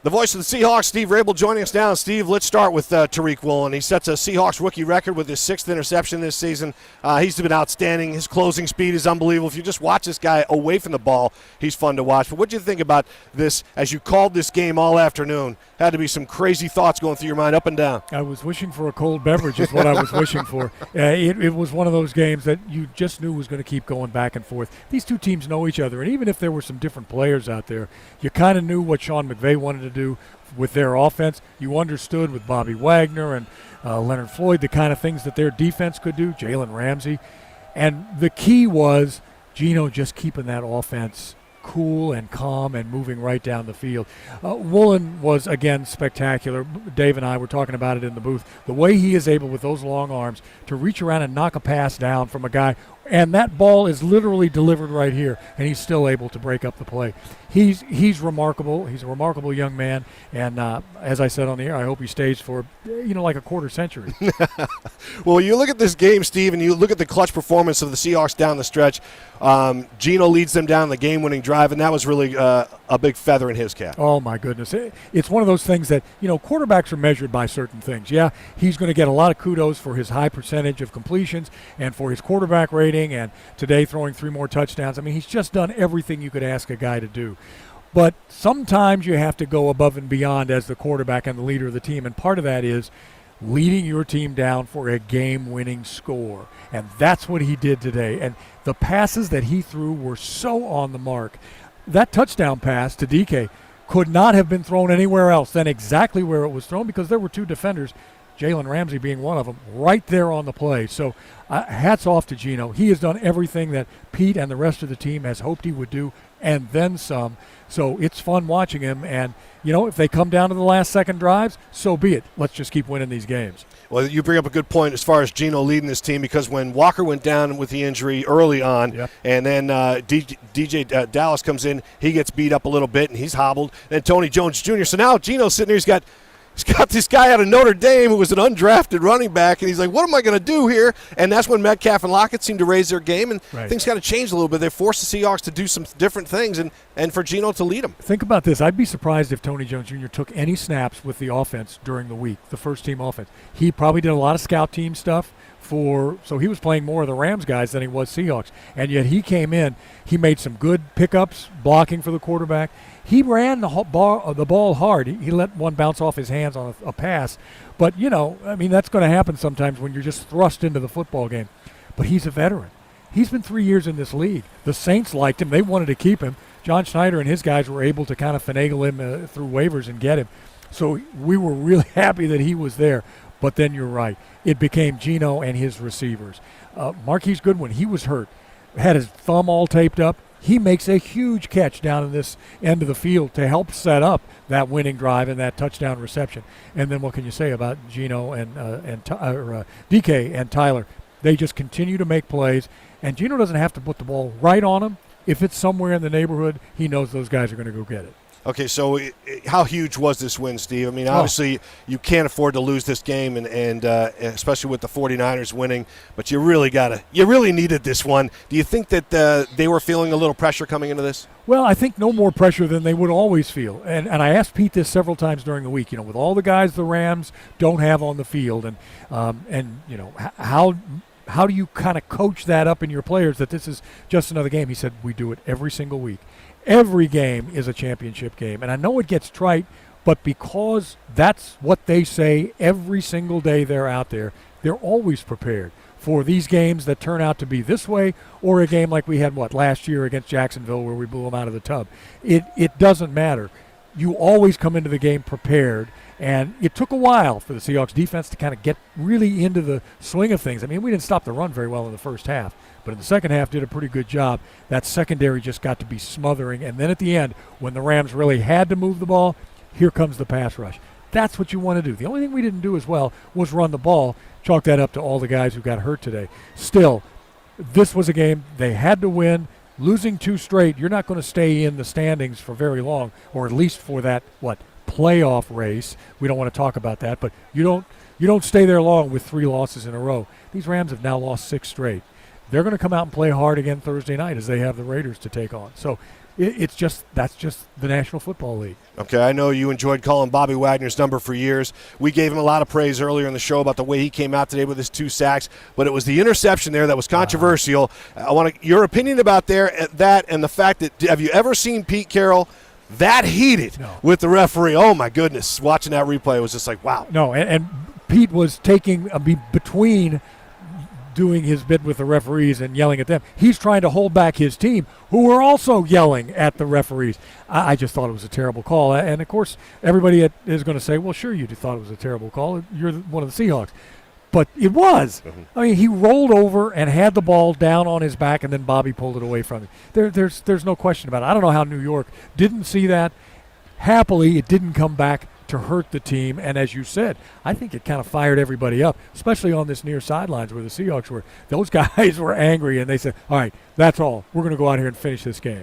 The voice of the Seahawks, Steve Raible, joining us now. Steve, let's start with Tariq Woolen. He sets a Seahawks rookie record with his 6th interception this season. He's been outstanding. His closing speed is unbelievable. If you just watch this guy away from the ball, he's fun to watch. But what do you think about this as you called this game all afternoon? Had to be some crazy thoughts going through your mind up and down. I was wishing for a cold beverage is what I was wishing for. It was one of those games that you just knew was going to keep going back and forth. These two teams know each other, and even if there were some different players out there, you kind of knew what Sean McVay wanted to do with their offense. You understood with Bobby Wagner and Leonard Floyd the kind of things that their defense could do, Jalen Ramsey. And the key was Geno just keeping that offense cool and calm and moving right down the field. Woolen was, again, spectacular. Dave and I were talking about it in the booth. The way he is able with those long arms to reach around and knock a pass down from a guy, and that ball is literally delivered right here, and he's still able to break up the play. He's remarkable. He's a remarkable young man, and as I said on the air, I hope he stays for, like a quarter century. Well, you look at this game, Steve, and you look at the clutch performance of the Seahawks down the stretch. Geno leads them down the game-winning drive, and that was really a big feather in his cap. Oh, my goodness. It's one of those things that, quarterbacks are measured by certain things. Yeah, he's going to get a lot of kudos for his high percentage of completions and for his quarterback rating, and today throwing 3 more touchdowns. I mean, he's just done everything you could ask a guy to do. But sometimes you have to go above and beyond as the quarterback and the leader of the team, and part of that is leading your team down for a game-winning score. And that's what he did today. And the passes that he threw were so on the mark. That touchdown pass to DK could not have been thrown anywhere else than exactly where it was thrown, because there were 2 defenders, Jalen Ramsey being one of them, right there on the play. So hats off to Geno. He has done everything that Pete and the rest of the team has hoped he would do, and then some. So it's fun watching him. And, if they come down to the last second drives, so be it. Let's just keep winning these games. Well, you bring up a good point as far as Geno leading this team, because when Walker went down with the injury early on, yep, and then DJ Dallas comes in, he gets beat up a little bit, and he's hobbled. Then Tony Jones Jr. So now Geno's sitting there, he's got this guy out of Notre Dame who was an undrafted running back, and he's like, what am I going to do here? And that's when Metcalf and Lockett seemed to raise their game, and things kind of changed a little bit. They forced the Seahawks to do some different things and for Geno to lead them. Think about this. I'd be surprised if Tony Jones Jr. took any snaps with the offense during the week, the first-team offense. He probably did a lot of scout team stuff. So he was playing more of the Rams guys than he was Seahawks. And yet he came in, he made some good pickups, blocking for the quarterback. He ran the ball hard. He let one bounce off his hands on a pass. But, that's going to happen sometimes when you're just thrust into the football game. But he's a veteran. He's been 3 years in this league. The Saints liked him. They wanted to keep him. John Schneider and his guys were able to kind of finagle him through waivers and get him. So we were really happy that he was there. But then you're right. It became Geno and his receivers. Marquise Goodwin, he was hurt, had his thumb all taped up. He makes a huge catch down in this end of the field to help set up that winning drive and that touchdown reception. And then what can you say about Geno and DK and Tyler? They just continue to make plays, and Geno doesn't have to put the ball right on him. If it's somewhere in the neighborhood, he knows those guys are going to go get it. Okay, so how huge was this win, Steve? I mean, obviously you can't afford to lose this game, and especially with the 49ers winning, but you really needed this one. Do you think that they were feeling a little pressure coming into this? Well, I think no more pressure than they would always feel. And I asked Pete this several times during the week, with all the guys the Rams don't have on the field, and how do you kind of coach that up in your players that this is just another game? He said, we do it every single week. Every game is a championship game. And I know it gets trite, but because that's what they say every single day they're out there, they're always prepared for these games that turn out to be this way, or a game like we had, last year against Jacksonville where we blew them out of the tub. It doesn't matter. You always come into the game prepared, and it took a while for the Seahawks defense to kind of get really into the swing of things. I mean, we didn't stop the run very well in the first half, but in the second half did a pretty good job. That secondary just got to be smothering, and then at the end, when the Rams really had to move the ball, here comes the pass rush. That's what you want to do. The only thing we didn't do as well was run the ball. Chalk that up to all the guys who got hurt today. Still, this was a game they had to win. Losing 2 straight, you're not going to stay in the standings for very long, or at least for that, playoff race. We don't want to talk about that, but you don't stay there long with 3 losses in a row. These Rams have now lost 6 straight. They're going to come out and play hard again Thursday night as they have the Raiders to take on. So that's just the National Football League. Okay, I know you enjoyed calling Bobby Wagner's number for years. We gave him a lot of praise earlier in the show about the way he came out today with his 2 sacks, but it was the interception there that was controversial. I want your opinion about that and the fact that have you ever seen Pete Carroll that heated with the referee? Oh my goodness, watching that replay was just like, wow. No, and Pete was taking between doing his bit with the referees and yelling at them. He's trying to hold back his team, who were also yelling at the referees. I just thought it was a terrible call. And, of course, everybody is going to say, well, sure, you thought it was a terrible call. You're one of the Seahawks. But it was. Mm-hmm. I mean, he rolled over and had the ball down on his back, and then Bobby pulled it away from him. There's no question about it. I don't know how New York didn't see that. Happily, it didn't come back to hurt the team, and as you said, I think it kind of fired everybody up, especially on this near sidelines where the Seahawks were. Those guys were angry, and they said, all right, that's all. We're going to go out here and finish this game.